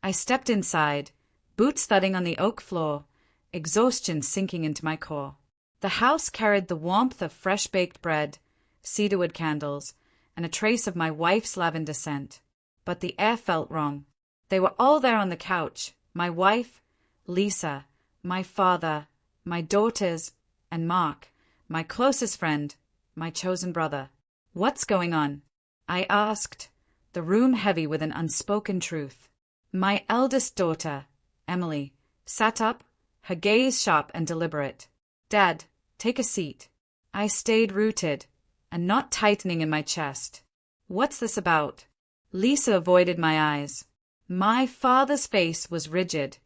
I stepped inside, boots thudding on the oak floor, exhaustion sinking into my core. The house carried the warmth of fresh-baked bread, cedarwood candles, and a trace of my wife's lavender scent. But the air felt wrong. They were all there on the couch, my wife, Lisa, my father, my daughters, and Mark, my closest friend, my chosen brother. "What's going on?" I asked, the room heavy with an unspoken truth. My eldest daughter, Emily, sat up, her gaze sharp and deliberate. "Dad, take a seat." I stayed rooted, a knot tightening in my chest. "What's this about?" Lisa avoided my eyes. My father's face was rigid,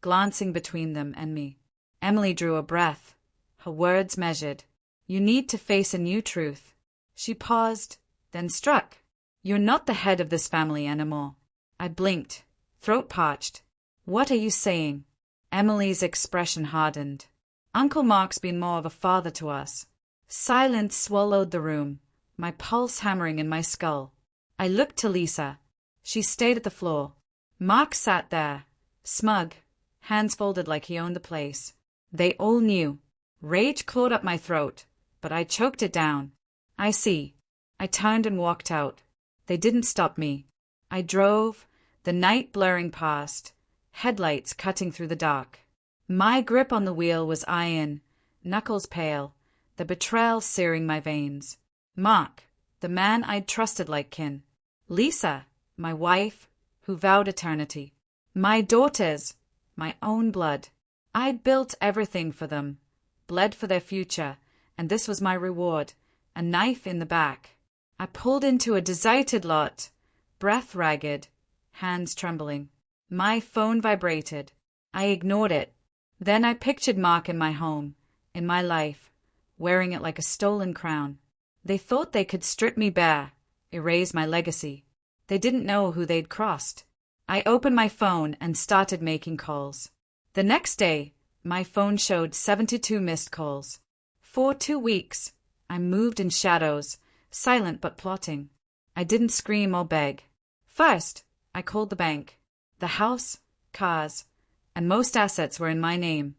glancing between them and me. Emily drew a breath, her words measured. "You need to face a new truth." She paused, then struck. "You're not the head of this family anymore." I blinked, throat parched. "What are you saying?" Emily's expression hardened. "Uncle Mark's been more of a father to us." Silence swallowed the room, my pulse hammering in my skull. I looked to Lisa. She stayed at the floor. Mark sat there, smug, hands folded like he owned the place. They all knew. Rage clawed up my throat, but I choked it down. "I see." I turned and walked out. They didn't stop me. I drove, the night blurring past, headlights cutting through the dark. My grip on the wheel was iron, knuckles pale, the betrayal searing my veins. Mark, the man I'd trusted like kin. Lisa, my wife, who vowed eternity. My daughters, my own blood. I'd built everything for them, bled for their future, and this was my reward, a knife in the back. I pulled into a deserted lot, breath ragged, hands trembling. My phone vibrated. I ignored it. Then I pictured Mark in my home, in my life, wearing it like a stolen crown. They thought they could strip me bare, erase my legacy. They didn't know who they'd crossed. I opened my phone and started making calls. The next day, my phone showed 72 missed calls. For 2 weeks, I moved in shadows, silent but plotting. I didn't scream or beg. First, I called the bank. The house, cars, and most assets were in my name.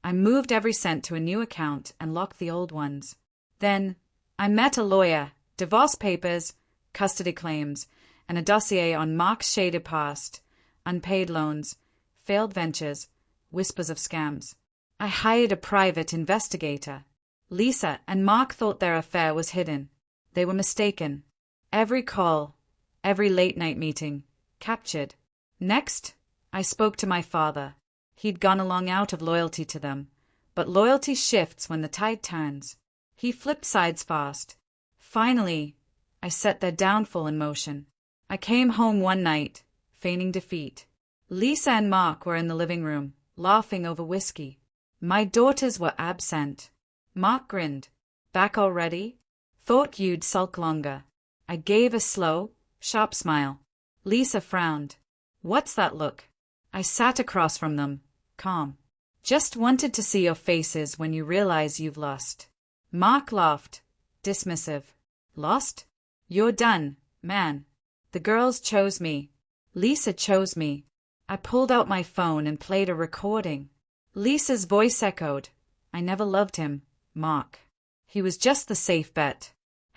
I moved every cent to a new account and locked the old ones. Then, I met a lawyer, divorce papers, custody claims, and a dossier on Mark's shaded past, unpaid loans, failed ventures, whispers of scams. I hired a private investigator. Lisa and Mark thought their affair was hidden. They were mistaken. Every call, every late-night meeting, captured. Next, I spoke to my father. He'd gone along out of loyalty to them, but loyalty shifts when the tide turns. He flipped sides fast. Finally, I set their downfall in motion. I came home one night, feigning defeat. Lisa and Mark were in the living room, laughing over whiskey. My daughters were absent. Mark grinned. "Back already? Thought you'd sulk longer." I gave a slow, sharp smile. Lisa frowned. "What's that look?" I sat across from them, calm. "Just wanted to see your faces when you realize you've lost." Mark laughed, dismissive. "Lost? You're done, man. The girls chose me. Lisa chose me." I pulled out my phone and played a recording. Lisa's voice echoed. "I never loved him, Mark. He was just the safe bet."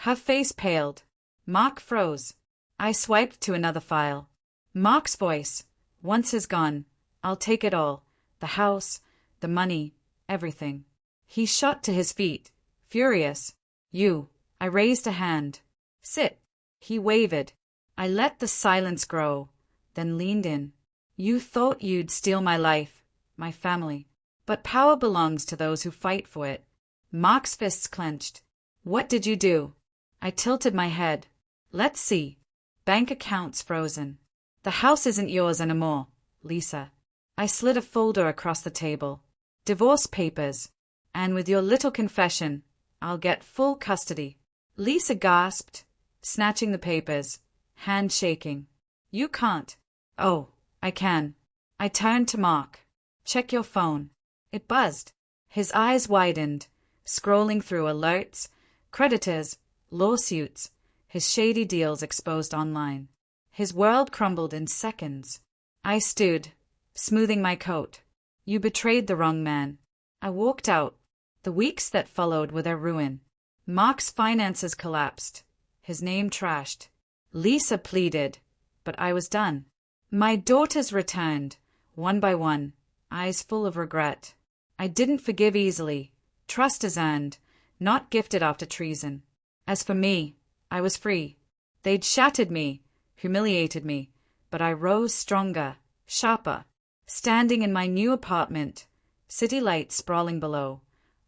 Her face paled. Mark froze. I swiped to another file. Mark's voice. "Once is gone. I'll take it all. The house, the money, everything." He shot to his feet, furious. "You." I raised a hand. "Sit." He wavered. I let the silence grow, then leaned in. "You thought you'd steal my life, my family. But power belongs to those who fight for it." Mark's fists clenched. "What did you do?" I tilted my head. "Let's see." Bank accounts frozen. "The house isn't yours anymore, Lisa." I slid a folder across the table. "Divorce papers. And with your little confession, I'll get full custody." Lisa gasped, snatching the papers, hand shaking. "You can't." "Oh, I can." I turned to Mark. "Check your phone." It buzzed. His eyes widened, scrolling through alerts, creditors, lawsuits, his shady deals exposed online. His world crumbled in seconds. I stood, smoothing my coat. You betrayed the wrong man. I walked out. The weeks that followed were their ruin. Mark's finances collapsed. His name trashed. Lisa pleaded, but I was done. My daughters returned, one by one, eyes full of regret. I didn't forgive easily. Trust is earned, not gifted after treason. As for me, I was free. They'd shattered me, humiliated me, but I rose stronger, sharper. Standing in my new apartment, city lights sprawling below,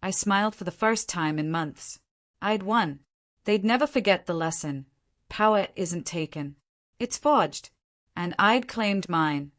I smiled for the first time in months. I'd won. They'd never forget the lesson. Power isn't taken. It's forged. And I'd claimed mine.